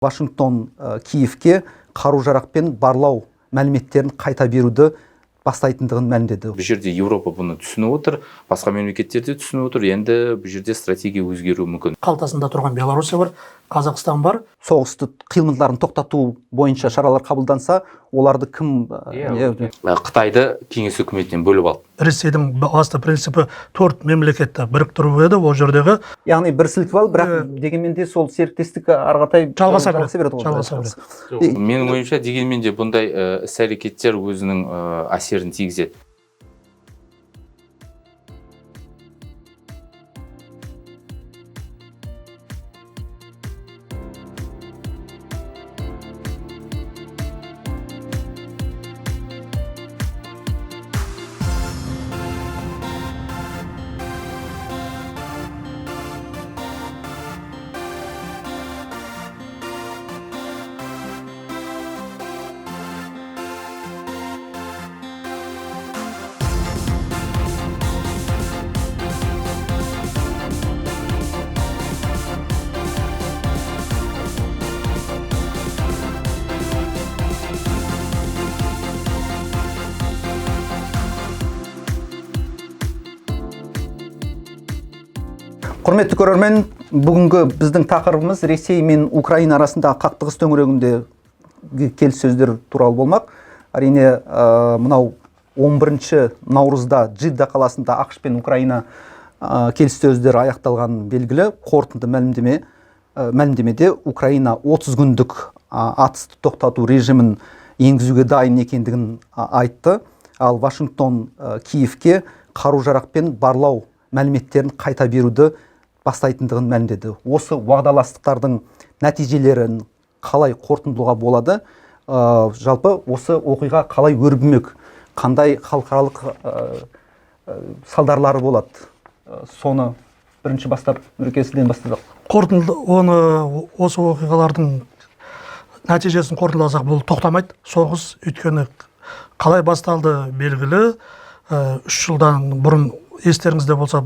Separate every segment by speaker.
Speaker 1: Вашингтон Киевке қару-жарақпен барлау мәліметтерін қайта беруді бастайтындығын мәлімдеді.
Speaker 2: Бұл жерде Еуропа бұны түсініп отыр, басқа мемлекеттерде түсініп отыр. Енді бұл жерде стратегия өзгеруі мүмкін.
Speaker 3: Қалтасында тұрған Белоруссия бар, Қазақстан бар.
Speaker 1: Соғысты қимылдарын тоқтату бойынша шаралар қабылданса, оларды кім
Speaker 2: Қытайды кеңес үкіметінен бөліп алды.
Speaker 3: Ресейдің басты принципі 4 мемлекетті біріктіру еді, ол жердегі.
Speaker 1: Яғни бір сілкіп алып, бірақ дегенмен де сол серіктестік арғатай
Speaker 3: жалғаса береді.
Speaker 2: Менің ойымша дегенмен де бұндай іс-әрекеттер өзінің әсерін тигізеді.
Speaker 1: Құрметті көрермен, бүгінгі біздің тақырыбымыз Ресей мен Украина арасындағы қақтығыс төңірегінде келіссөздер туралы болмақ. Әрине, мынау 11 наурызда Джидда қаласында ақш пен Украина келіссөздері аяқталған белгілі. Қорытынды мәлімдемеде Украина 30 күндік атысты тоқтату режимін енгізуге дайын екендігін айтты. Ал Вашингтон Киевке қару-жарақпен барлау мәліметтерін қайта беруді бастайтындығын мәлімдеді. Осы уағдаластықтардың нәтижелерін қалай қорытындылауға болады? Жалпы осы оқиға қалай өрбімек? Қандай халықаралық салдарлары болады? Соны бірінші бастап, Нұрекесіден бастадық.
Speaker 3: Осы оқиғалардың нәтижесін қорытындыласақ, бұл тоқтамайды. Соғыс өйткені қалай басталды белгілі. 3 жылдан бұрын естеріңізде болса,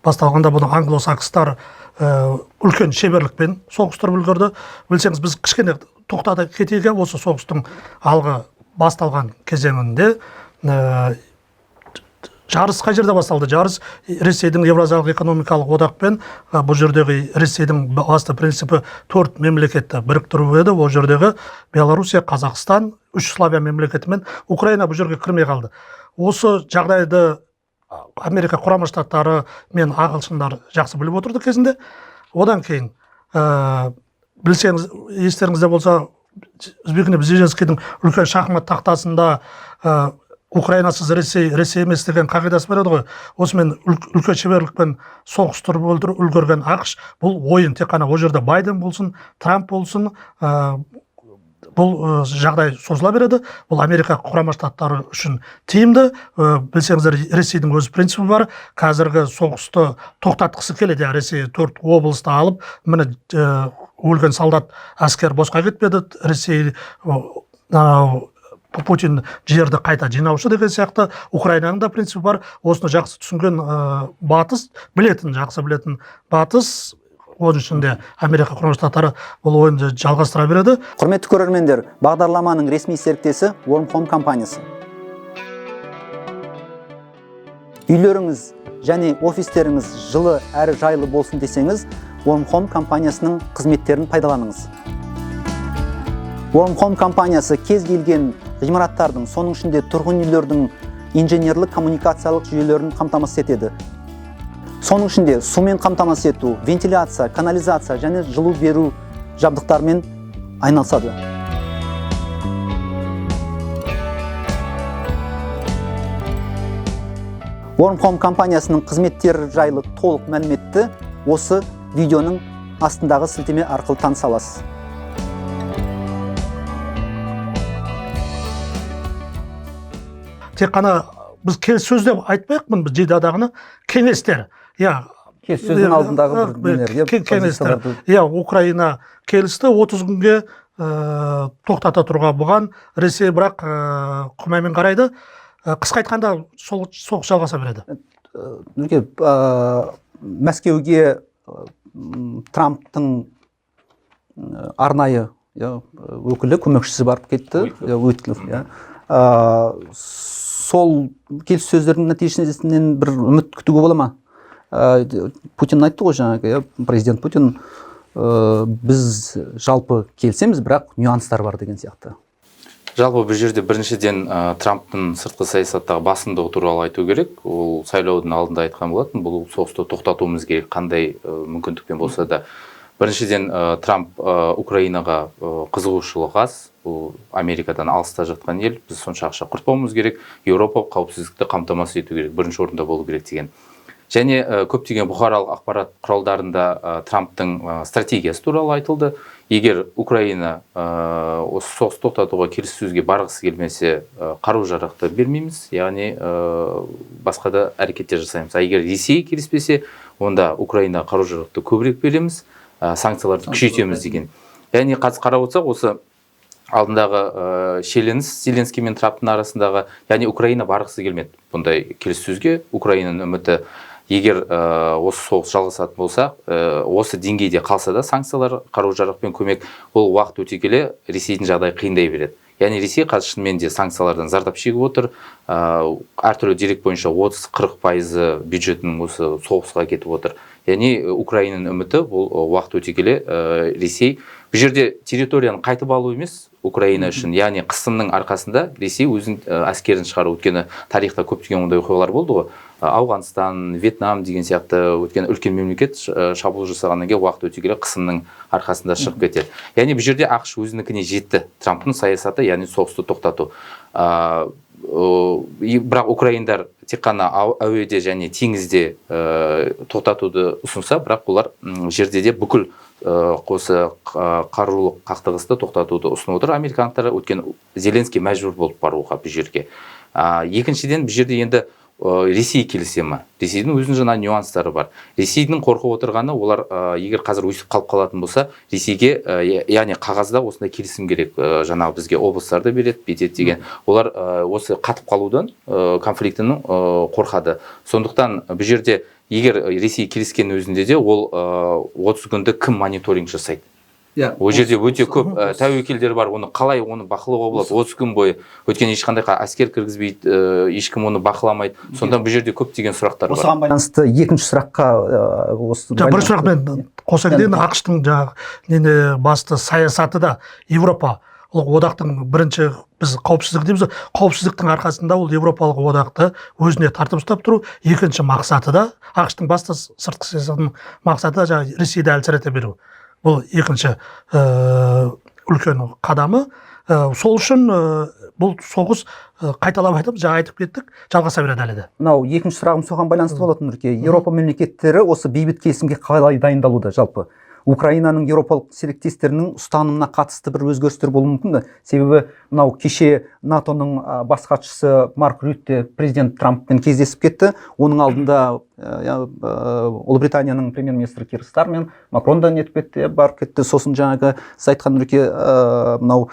Speaker 3: басталғанда бұны англосакстар үлкен шеберлікпен соғыстырып үлгерді. Білсеңіз, біз кішкене тоқтата кетейік, осы соғыстың алғы басталған кезеңінде жарыс қай жерде басталды? Жарыс Ресейдің Евразиялық экономикалық одақпен, бұл жердегі Ресейдің басты принципі 4 мемлекетті біріктіру еді. Ол жердегі Белоруссия, Қазақстан, 3 Славия мемлекетімен Украина бұл жерге кірмей қалды. Осы жағдайды Америка Құрама Штаттары мен ағылшындар жақсы біліп отырды кезінде. Одан кейін, білсеңіз, естеріңізде болса, Бжезинскийдің үлкен шахмат тақтасында Украинасыз Ресей емес деген қағидасы бар еді ғой. Осымен үлкен шеберлікпен соғыстырып үлгерген ақш, бұл ойын тек қана ол жерде Байден болсын, Трамп болсын, бұл жағдай созыла береді. Бұл Америка Құрама Штаттары үшін тиімді. Білсеңіздер, Ресейдің өз принципі бар. Қазіргі соғысты тоқтатқысы келеді. Ресей 4 облысты алып, міне өлген солдат әскер босқа кетпеді. Ресей Путин жерді қайта жинаушы деген сияқты. Украинаның да принципі бар. Осыны жақсы түсінген батыс, жақсы білетін батыс, оның ішінде Америка Құрама Штаттары бұл ойынды жалғастыра береді.
Speaker 1: Құрметті көрермендер, бағдарламаның ресми серіктесі Warm Home компаниясы. Үйлеріңіз және офистеріңіз жылы әрі жайлы болсын десеңіз, Warm Home компаниясының қызметтерін пайдаланыңыз. Warm Home компаниясы кез келген ғимараттардың, соның ішінде тұрғын үйлердің инженерлік коммуникациялық жүйелерін қамтамасыз етеді. Соның ішінде сумен қамтамасыз ету, вентиляция, канализация және жылу беру жабдықтарымен айналысады. Warm Home компаниясының қызметтері жайлы толық мәліметті осы видеоның астындағы сілтеме арқылы таныса аласыз.
Speaker 3: Тек қана біз келіссөз деп айтпайықпын, біз Джиддадағыны кеңестер.
Speaker 1: Келіссөздің алдындағы
Speaker 3: кеңестер. Украина келісті 30 күнге тоқтата тұруға, бұған Ресей бірақ құмаймен қарайды. Қысқа айтқанда соғыс жалғаса береді.
Speaker 1: Мәскеуге Трамптың арнайы өкілі, көмекшісі барып кетті, Уиткиф. Сол келіссөздердің нәтижесінен бір үміт күтуге бола ма? Путин айтты ғой жаңағы, президент Путин, біз жалпы келісеміз, бірақ нюанстар бар деген сияқты.
Speaker 2: Жалпы бұл жерде біріншіден Трамптың сыртқы саясаттағы басымдығы туралы айту керек. Ол сайлаудың алдында айтқан болатын, бұл соғысты тоқтатуымыз керек, қандай мүмкіндікпен болса да. Біріншіден Трамп Украинаға қызығушылығы аз, бұл Америкадан алыста жатқан ел, біз сонша ақша құртпауымыз керек, Еуропа қауіпсіздікті қамтамасыз ету керек, бірінші орында болу керек деген. Және көптеген бұқаралық ақпарат құралдарында Трамптың стратегиясы туралы айтылды. Егер Украина осы соғыс тоқтатуға келіссөзге барғысы келмесе, қару-жарақты бермейміз, яғни басқа да әрекеттер жасаймыз. Егер Ресей келіспесе, онда Украина қару-жарақты көбірек береміз, санкцияларды күшейтеміз деген. Яғни қарап отырсақ, осы алдындағы шиеленіс Зеленский мен Трамптың арасындағы, яғни Украина барғысы келмеді бұндай келіссөзге. Украинаның үміті, егер осы соғыс жалғасатын болса, осы деңгейде қалса да санкциялар, қару-жарақ пен көмек, ол уақыт өте келе Ресейдің жағдайы қиындай береді. Яғни Ресей қазір шынымен де санкциялардан зардап шегіп отыр. Әртүрлі дерек бойынша 30-40% бюджетінің осы соғысқа кетіп отыр. Яғни Украинаның үміті бұл уақыт өте келе Ресей бұл жерде территорияны қайтып алу емес Украина үшін, яғни қысымның арқасында Ресей өзін әскерін шығару. Өткені тарихта көптеген ондай оқиғалар болды ғой. Ауғанстан, Вьетнам деген сияқты өткен үлкен мемлекет шабуыл жасағаннан кейін уақыт өте келе қысымның арқасында шығып кетеді. Яғни бұл жерде ақш өзінікіне жетті. Трамптың саясаты, яғни соғысты тоқтату. Бірақ украиндар тек қана әуеде және теңізде тоқтатуды ұсынса, бірақ олар жерде де бүкіл қосы қарулық қақтығысты тоқтатуды ұсынып отыр. Американдықтар өткен Зеленский мәжбүр болып баруға бұл жерге. Екіншіден, бұл жерде енді Ресей келісе ме? Ресейдің өзінің жаңа нюанстары бар. Ресейдің қорқып отырғаны, олар егер қазір өсіп қалып қалатын болса, Ресейге, яғни қағазда осындай келісім керек, жаңағы бізге облыстарды береді, бетеді деген. Олар осы қатып қалудан конфликтінің қорқады. Сондықтан бұл жерде егер Ресей келіскен өзінде де, ол 30 күнді кім мониторинг жасайды? Ол жерде өте көп тәуекелдер бар, оны қалай оны бақылауға болады 30 күн бойы. Өйткені ешқандай әскер кіргізбейді, ешкім оны бақыламайды. Сонда бұл жерде көптеген сұрақтар бар.
Speaker 1: Осыған байланысты екінші сұраққа
Speaker 3: бір сұрақпен қоса кетейін. ақш-тың жаңағы басты саясаты да Европа одақтың бірінші, біз қауіпсіздік дейміз, қауіпсіздіктің арқасында ол Европалық одақты өзіне тартып ұстап тұру. Екінші мақсаты да, ақш-тың басты сыртқы саясатының мақсаты да жаңағы Ресейді әлсірете беру. Бұл екінші үлкен қадамы. Сол үшін бұл соғыс қайталап айтып, жаңа айтып кеттік, жалғаса береді әлі де.
Speaker 1: Мынау екінші сұрағым соған байланысты болатын, Нұрке. Еуропа мемлекеттері осы бейбіт келісімге қалай дайындалуда жалпы? Украинаның еуропалық серіктестерінің ұстанымына қатысты бір өзгерістер болуы мүмкін бе? Себебі мынау кеше НАТОның бас хатшысы Марк Рютте президент Трамппен кездесіп кетті. Оның алдында Ұлыбританияның премьер-министрі Кир Стармер, Макрон да нетіп кетті, барып кетті. Сосын жаңағы сіз айтқан, Нұрке, мынау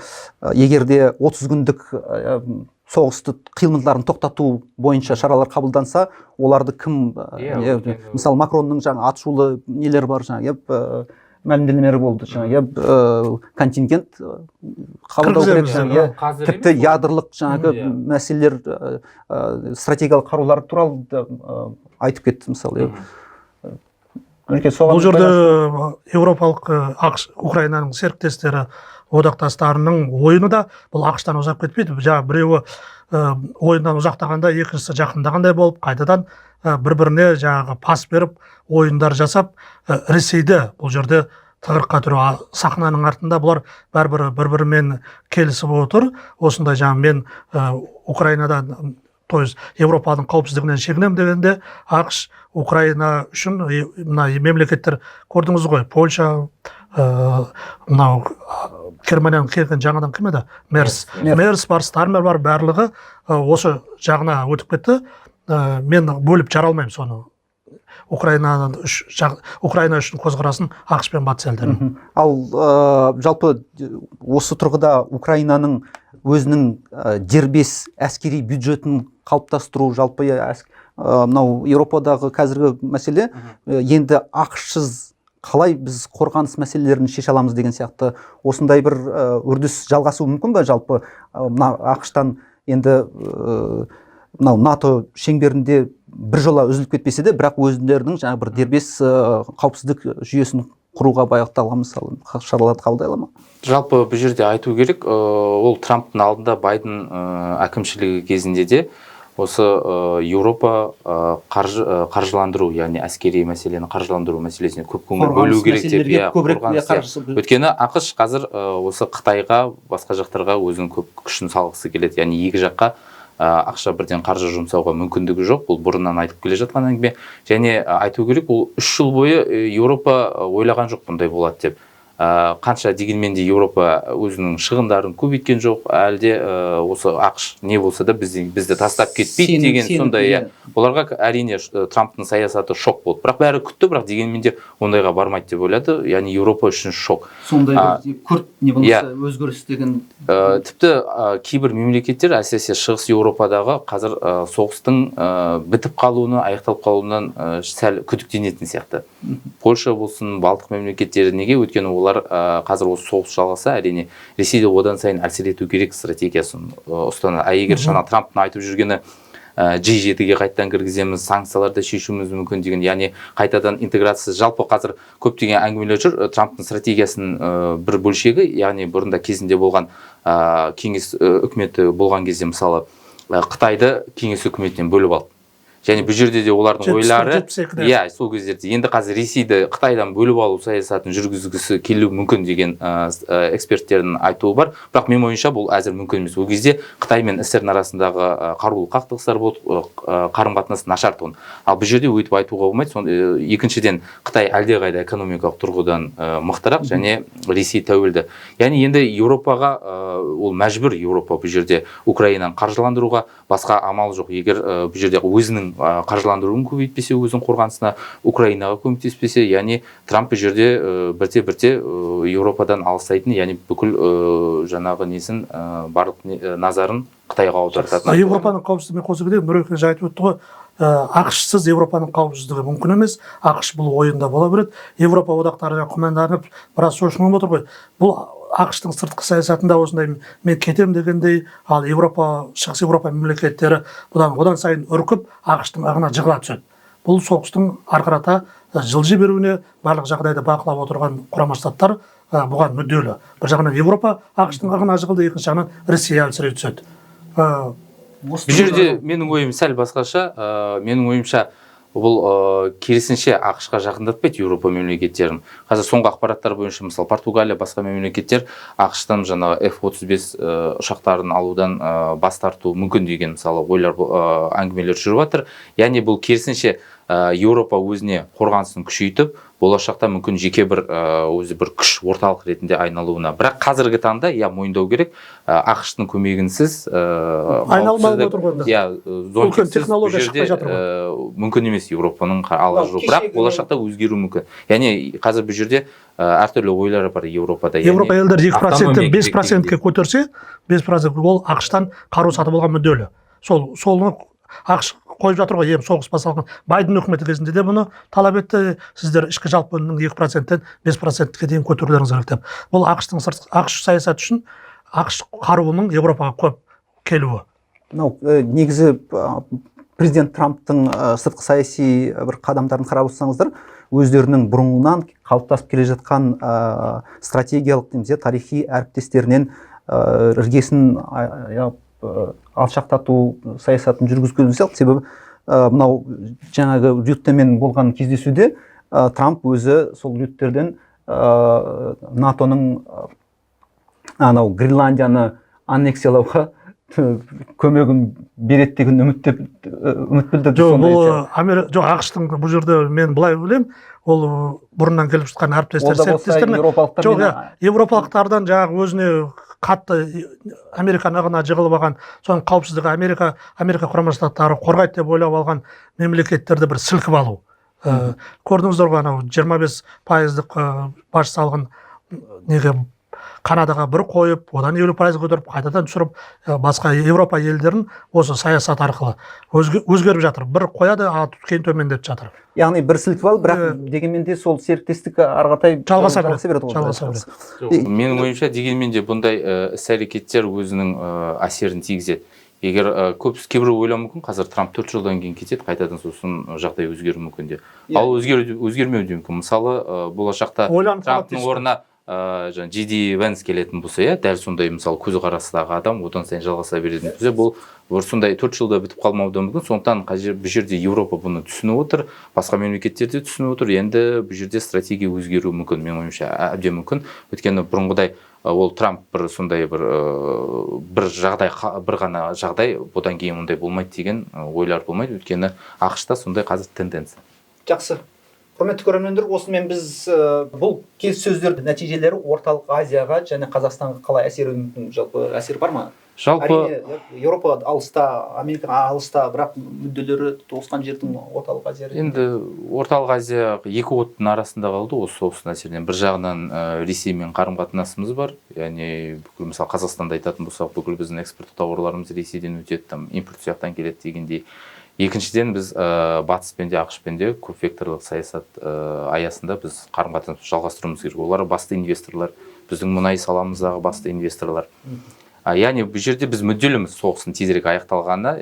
Speaker 1: егерде 30 күндік соғысты қимылдарын тоқтату бойынша шаралар қабылданса, оларды кім, мысалы Макронның жаңа атышулы нелер бар, жаңа мәлімдемелері болды, жаңа контингент қабылдау керек, тіпті ядролық жаңағы мәселелер, стратегиялық қарулар туралы айтып кетті, мысалы.
Speaker 3: Бұл жерде Европалық Украинаның серіктестері одақтастарының ойыны да бұл ақштан ұзап кетпейді. Жаңа біреуі ойыннан ұзақтағанда, екіншісі жақындағандай болып, қайтадан бір-біріне жаңағы пас беріп, ойындар жасап, Ресейді бұл жерде тығырыққа тұру. Сахнаның артында бұлар бір-бірімен келісіп отыр. Осындай жаңа мен Украинадан, то есть Европаның қауіпсіздігінен шегінем дегенде, ақш Украина үшін мына мемлекеттер көрдіңіз ғой, Польша, мынау Германияның келген жаңадан кім еді? Мерс бар, Стармер бар, барлығы осы жағына өтіп кетті. Мен бөліп жара алмаймын соны. Украина үшін көзқарасын ақш пен батыс елдері.
Speaker 1: Ал жалпы осы тұрғыда Украинаның өзінің дербес әскери бюджетін қалыптастыру, жалпы мынау Еуропадағы қазіргі мәселе енді ақшсыз қалай біз қорғаныс мәселелерін шеше аламыз деген сияқты осындай бір үрдіс жалғасуы мүмкін бе жалпы мына ақш-тан енді мынау НАТО шеңберінде біржола үзіліп кетпесе де бірақ өздерінің жаңағы бір дербес қауіпсіздік жүйесін құруға бағытталған мысалы шараларды қабылдай ала ма?
Speaker 2: Жалпы бұл жерде айту керек, ол Трамптың алдында Байден әкімшілігі кезінде де осы Еуропа қаржыландыру, яғни әскери мәселені қаржыландыру мәселесіне көп көңіл бөлу керек деп. Өйткені ақш қазір осы Қытайға, басқа жақтарға өзінің көп күшін салғысы келеді. Яғни екі жаққа ақша бірден қаржы жұмсауға мүмкіндігі жоқ. Бұл бұрыннан айтып келе жатқан әңгіме. Және айту керек, ол 3 жыл бойы Еуропа ойлаған жоқ бұндай болады деп. Қанша дегенмен де Еуропа өзінің шығындарын көбейткен жоқ, әлде осы ақш не болса да бізді тастап кетпейді деген сондай. Оларға әрине Трамптың саясаты шок болды. Бірақ бәрі күтті, бірақ дегенмен де ондайға бармайды деп ойлады. Яғни Еуропа үшін шок.
Speaker 1: Сондай бір күрт не болмаса өзгеріс деген.
Speaker 2: Тіпті кейбір мемлекеттер, әсіресе шығыс Еуропадағы қазір соғыстың бітіп қалуына, аяқталып қалуынан сәл күдіктенетін сияқты. Польша болсын, Балтық мемлекеттері неге? Өйткені олар қазір осы соғыс жалғаса, әрине Ресейде одан сайын әсер ету керек стратегиясын ұстанады. Егер жаңа Трамптың айтып жүргені G7-ге қайтадан кіргіземіз, санкцияларды шешуіміз мүмкін деген, яғни қайтадан интеграция, жалпы қазір көптеген әңгімелер жүр. Трамптың стратегиясының бір бөлшегі, яғни бұрында кезінде болған кеңес үкіметі болған кезде мысалы Қытайды кеңес үкіметінен бөліп алды. Және бұл жерде де олардың ойлары, сол кездерде енді қазір Ресейді Қытайдан бөліп алу саясатын жүргізгісі келуі мүмкін деген эксперттердің айтуы бар. Бірақ мен ойымша бұл әзір мүмкін емес. Ол кезде Қытай мен СССР арасындағы қарулы қақтығыстар болды, қарым-қатынас нашар тұғын. Ал бұл жерде өйтіп айтуға болмайды. Екіншіден Қытай әлдеқайда экономикалық тұрғыдан мықтырақ және Ресей тәуелді. Яғни енді Еуропаға ол мәжбүр, Еуропа бұл жерде Украинаны қаржыландыруға, басқа амал жоқ. Егер бұл жерде өзінің қаржыландыруын көбейтпесе, өзінің қорғанысына, Украинаға көмектеспесе, яғни Трамп бұл жерде бірте-бірте Еуропадан алыстайтын, яғни бүкіл жаңағы несін барлық назарын Қытайға аудартатын.
Speaker 3: Еуропаның қауіпсіздігімен қосып кетейік, Нұрекең жаңа айтып өтті ғой, ақшсыз Еуропаның қауіпсіздігі мүмкін емес. ақш бұл ойында бола береді. Еуропа одақтары күмәнданып біраз шошынып отыр ғой. Бұл ақштың сыртқы саясатында осындай мен кетем дегендей, ал шығыс Еуропа мемлекеттері одан сайын үркіп ақштың ағына жығыла түседі. Бұл соғыстың арқарата жылжи беруіне барлық жағдайды бақылап отырған Құрама Штаттар бұған мүдделі. Бір жағынан Еуропа ақштың ағына жығылды, екінші жағынан Ресей әлсірей түседі.
Speaker 2: Бұл жерде менің ойым сәл басқаша. Менің ойымша бұл керісінше ақшқа жақындатпайды Еуропа мемлекеттерін. Қазір соңғы ақпараттар бойынша мысалы Португалия, басқа мемлекеттер ақштан жаңағы F-35 ұшақтарын алудан бас тарту мүмкін деген мысалы ойлар, әңгімелер жүріп жатыр. Яғни бұл керісінше Еуропа өзіне қорғанысын күшейтіп, болашақта мүмкін жеке бір өзі бір күш орталық ретінде айналуына. Бірақ қазіргі таңда мойындау керек, ақштың көмегінсіз
Speaker 3: айналмалы отыр ғой.
Speaker 2: Үлкен технология шықпай жатыр ғой. Мүмкін емес Еуропаның алғы жоқ. Бірақ болашақта өзгеру мүмкін. Яғни қазір бұл жерде әртүрлі ойлары бар Еуропада.
Speaker 3: Еуропа елдері 2%-тен 5%-ке көтерсе, 5% ол ақштан қару сатып алған мүдделі. Солны ақш қойып жатыр ғой, соғыс басталған Байден үкіметі кезінде де бұны талап етті, сіздер ішкі жалпы өнімнің 2%-тен 5%-ке дейін көтерулеріңіз керек деп. Бұл ақш саясаты үшін ақш қаруының Еуропаға көп келуі.
Speaker 1: Негізі президент Трамптың сыртқы саяси бір қадамдарын қарап отырсаңыздар, өздерінің бұрыннан қалыптасып келе жатқан стратегиялық тарихи әріптестерінен іргесін алшақтату саясатын жүргізген сияқты. Себебі мынау жаңағы Рюттемен болған кездесуде Трамп өзі сол Рюттерден НАТОның Гренландияны аннексиялауға көмегін береді деген үміт білдірді.
Speaker 3: Жоқ, ақштың бұл жерде мен былай ойлаймын, ол бұрыннан келіп жатқан әріптестеріне еуропалықтардан жаңағы өзіне қатты Американың ағына жығылып алған, соның қауіпсіздігі Америка Құрама Штаттары қорғайды деп ойлап алған мемлекеттерді бір сілкіп алу. Көрдіңіздер ғой, 25% баж салығын неге Канадаға бір қойып, одан 50% көтеріп, қайтадан түсіріп, басқа Европа елдерін осы саясат арқылы өзгеріп жатыр. Бір қояды, кейін төмендеп жатыр.
Speaker 1: Яғни бір сілкіп алып, бірақ дегенмен де сол серіктестік ары қаратай
Speaker 3: жалғаса
Speaker 1: береді ғой.
Speaker 3: Жалғаса береді.
Speaker 2: Менің ойымша дегенмен де бұндай іс-әрекеттер өзінің әсерін тигізеді. Егер кейбір ойлауы мүмкін, қазір Трамп 4 жылдан кейін кетеді, қайтадан сосын жағдай өзгеруі мүмкін де. Ал өзгермеуі де мүмкін. Мысалы, болашақта Трамптың орнына Джиди Венс келетін болса, дәл сондай мысалы көзқарастағы адам одан сайын жалғаса беретін болса, бұл сондай 4 жылда бітіп қалмауы да мүмкін. Сондықтан бұл жерде Еуропа бұны түсініп отыр, басқа мемлекеттер де түсініп отыр. Енді бұл жерде стратегия өзгеруі мүмкін, менің ойымша әбден мүмкін. Өйткені бұрынғыдай ол Трамп бір сондай бір ғана жағдай, бұдан кейін мұндай болмайды деген ойлар болмайды. Өйткені ақш-та сондай қазір тенденция.
Speaker 1: Жақсы. Құрметті көрермендер, осымен біз бұл келіссөздердің нәтижелері Орталық Азияға және Қазақстанға қалай әсер етуі, жалпы әсер бар ма?
Speaker 2: Жалпы
Speaker 1: Еуропа алыста, Америка алыста, бірақ мүдделері тоғысқан жердің Орталық Азия.
Speaker 2: Енді Орталық Азия екі оттың арасында қалды осы соғыстың әсерінен. Bir жағынан Ресеймен қарым-қатынасымыз бар. Яғни бүкіл мысалы Қазақстанда айтатын болсақ, бүкіл біздің экспорттық тауарларымыз Ресейден өтеді, там импорт сияқтан келеді дегендей. Екіншіден біз батыспен де ақшпен де көпвекторлық саясат аясында біз қарым-қатынасты жалғастыруымыз керек. Олар басты инвесторлар, біздің мұнай саламыздағы басты инвесторлар. Яғни бұл жерде біз мүдделіміз соғыстың тезірек аяқталғанына,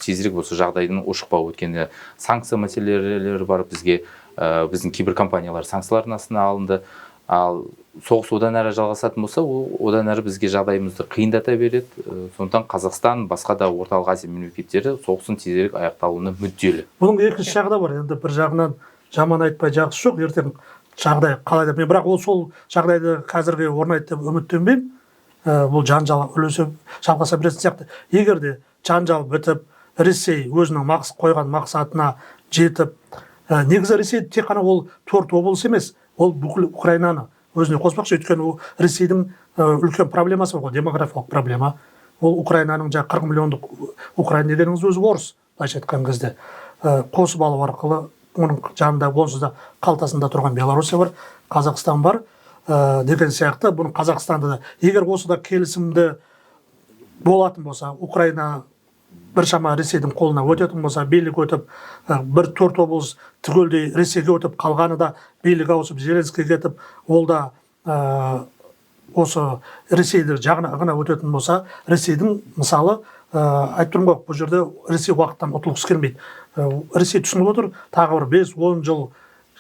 Speaker 2: тезірек осы жағдайдың ушықпауы. Өйткені санкция мәселелері бар, біздің кейбір компаниялар санкциялардың астына алынды. Ал соғыс одан әрі жалғасатын болса, одан әрі бізге жағдайымызды қиындата береді. Сондықтан Қазақстан, басқа да Орталық Азия мемлекеттері соғыстың тезірек аяқталуына мүдделі.
Speaker 3: Бұның екінші жағы да бар. Енді бір жағынан жаман айтпай жақсы жоқ, ертең жағдай қалай деп. Мен бірақ ол сол жағдайды қазірге орнайды деп үміттенбеймін. Бұл жанжал үлесіп жалғаса беретін сияқты. Егер де жанжал бітіп, Ресей өзінің қойған мақсатына жетіп, негізі Ресей тек қана ол 4 облыс емес, ол бүкіл Украинаны өзіне қоспақшы. Өйткені Ресейдің үлкен проблемасы бар, демографиялық проблема. Ол Украинаның 40 миллиондық Украина дегеніңіз өзі орыс, былайша айтқан кезде. Қосып алу арқылы оның жанында онсыз да қалтасында тұрған Белоруссия бар, Қазақстан бар деген сияқты. Бұның Қазақстанда да егер осыда келісімді болатын болса, Украина біршама Ресейдің қолына өтетін болса, билік өтіп, бір 4 облыс түгелдей Ресейге өтіп, қалғаны да билік ауысып, Зеленский кетіп, ол да осы Ресейді жағына ғана өтетін болса, Ресейдің мысалы, айтып тұрмын ғой, бұл жерде Ресей уақыттан ұтылғысы келмейді. Ресей түсініп отыр, тағы бір 5-10 жыл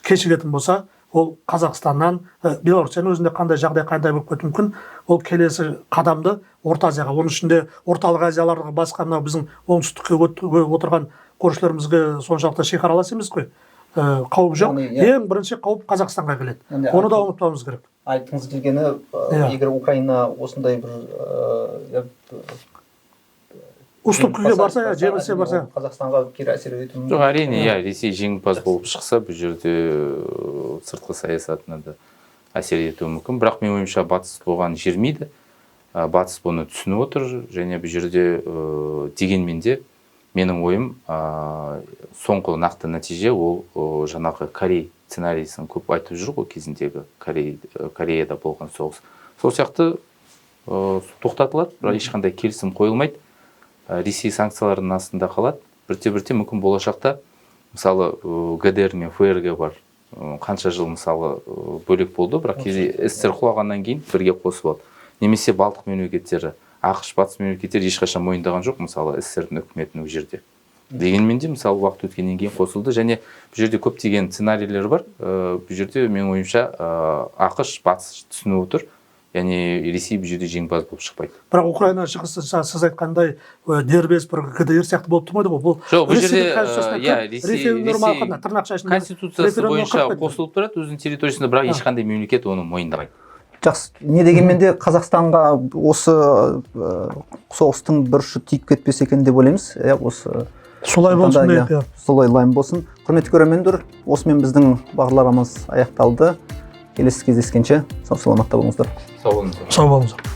Speaker 3: кешігетін болса, ол Қазақстаннан, Беларусияның өзінде қандай жағдай қандай болып кетуі мүмкін, ол келесі қадамды Орта Азияға, оның ішінде Орталық Азияларға басқа мынау біздің оңтүстікке отырған көршілерімізге соншалықты шекаралас емес қой. Қауіп жоқ. Ең бірінші қауіп Қазақстанға келеді. Оны да ұмытпауымыз керек.
Speaker 1: Айтқыңыз келгені, егер Украина осындай бір
Speaker 3: уступкіге барса, жеңілсе барса,
Speaker 1: Қазақстанға кері әсер етуі мүмкін.
Speaker 2: Жоқ, әрине, Ресей жеңімпаз болып шықса, бұл жерде сыртқы саясатына да әсер етуі мүмкін. Бірақ мен ойымша батыс болған жермейді. Батыс бұны түсініп отыр, және бұл жерде дегенмен де менің ойым соңғы нақты нәтиже ол жаңағы Корей сценарийсін көп айтып жүр ғой, кезіндегі Кореяда болған соғыс. Сол сияқты тоқтатылады, бірақ ешқандай келісім қойылмайды. Ресей санкцияларының астында қалады. Бірте-бірте мүмкін болашақта, мысалы, ГДР мен ФРГ бар. Қанша жыл мысалы бөлек болды, бірақ кезде СССР құлағаннан кейін бірге қосып алды. Немесе Балтық мемлекеттері, ақш батыс мемлекеттері ешқашан мойындаған жоқ, мысалы СССР-дің үкіметін ол жерде. Дегенмен де мысалы уақыт өткеннен кейін қосылды, және бұл жерде көптеген сценарийлер бар. Бұл жерде мен ойымша ақш батыс түсініп отыр. Яғни Ресей бұл жерде жеңімпаз болып шықпайды.
Speaker 3: Бірақ Украина шығысы сіз айтқандай дербес бір ГДР сияқты болып тұрмайды ғой. Бұл
Speaker 2: жоқ, бұл жерде Ресей конституциясы бойынша қосылып тұрады өзінің территориясында, бірақ ешқандай мемлекет оны мойындамайды.
Speaker 1: Жақсы, не дегенмен де Қазақстанға осы соғыстың бір ұшы тиіп кетпесе екен деп ойлаймыз.
Speaker 3: Солай болсын дейік.
Speaker 1: Солай лайым болсын. Құрметті көрермендер, осымен біздің бағдарламамыз аяқталды. Келесі кездескенше сау саламатта болыңыздар.
Speaker 2: Сау болыңыздар.
Speaker 3: Сау болыңыздар.